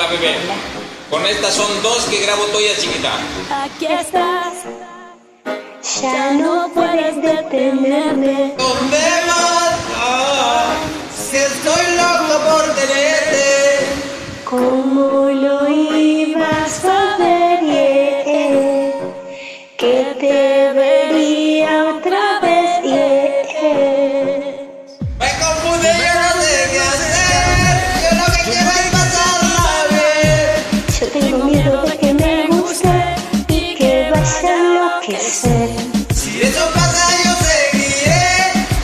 Hola, bebé. Con estas son dos que grabo tuyas, chiquita. Aquí estás, ya no puedes detenerme. ¿Dónde vas? Si estoy loco por tenerte. ¿Cómo lo ibas a ver? Que te vería otra vez. Me confunde, yo no sé qué hacer. Yo lo que quiero es pasarla bien. Yo tengo miedo de que me guste y que vaya a enloquecer. Si eso pasa, yo seguiré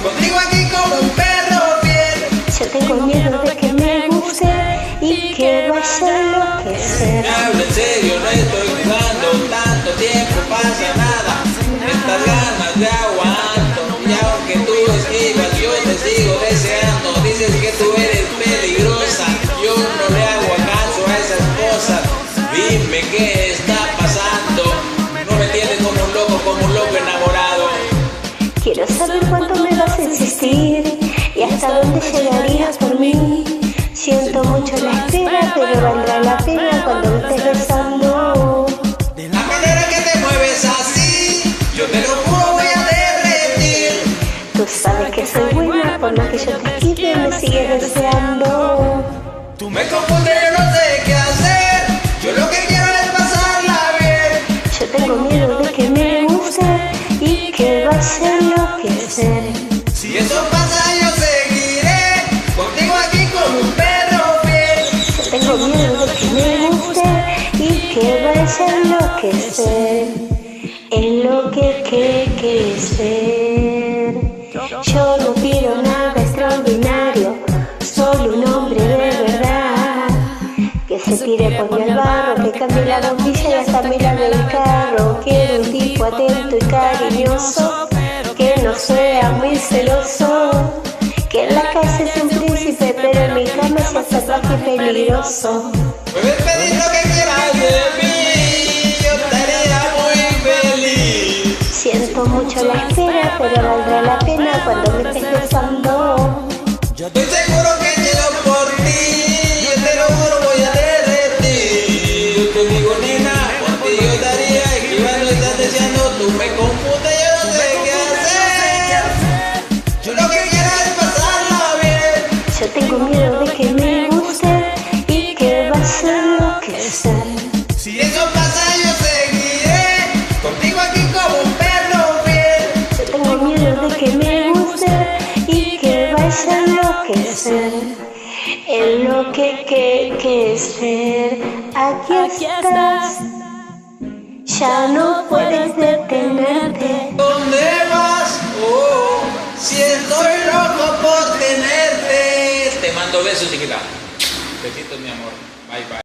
contigo aquí como un perro fiel. Yo tengo miedo de que me guste y que vaya a enloquecer. Hablo en serio, no estoy jugando. Tanto tiempo pasa nada. Estas ganas de aguanto. Y aunque tú esquivas, yo te sigo deseando. Dices que tú eres peligrosa. Yo no le hago caso a esas cosas. Dime qué está pasando. No me tienes como un loco enamorado. Quiero saber cuánto me vas a insistir y hasta dónde llegarías por mí. Siento mucho la espera, pero valdrá la pena cuando me estés besando. De la manera que te mueves así, yo te lo juro voy a derretir. Tú sabes que soy buena, por más que yo te quite me sigues deseando. Tú me confundes, yo no sé qué hacer. Yo lo que quiero es pasarla bien. Yo tengo miedo de que me guste y que vaya a enloquecer. Si eso pasa, yo seguiré contigo aquí como un perro fiel. Yo tengo miedo de que me guste y que vaya a enloquecer. En lo que ser. Yo no pido nada extraordinario, solo un hombre de verdad. Que se tire por mi barro, que cambie la bombilla y hasta me lave el carro. Quiero un tipo atento y cariñoso, que no sea muy celoso. Que en la calle es un príncipe, pero en mi cama sea salvaje y peligroso. Puedes pedir lo que quieras de mí, yo estaría muy feliz. Siento mucho la espera, pero valdrá la pena cuando me estés besando. Yo estoy seguro que llego por ti, yo te lo juro voy a derretir. Yo te digo, nena, por ti yo estaría esquivando, estás deseando, tú me confundes, yo no sé qué hacer. Yo lo que quiero es pasarla bien. Yo tengo miedo de que me guste y que vaya a enloquecer. Si eso pasa, yo seguiré contigo aquí como un perro fiel. Yo tengo miedo de que me guste y que vaya a enloquecer. En lo que ser. Aquí estás, ya no puedes detenerte. ¿Dónde vas? Oh, si estoy loco por tenerte. Te mando besos, chiquita. Besitos, mi amor. Bye, bye.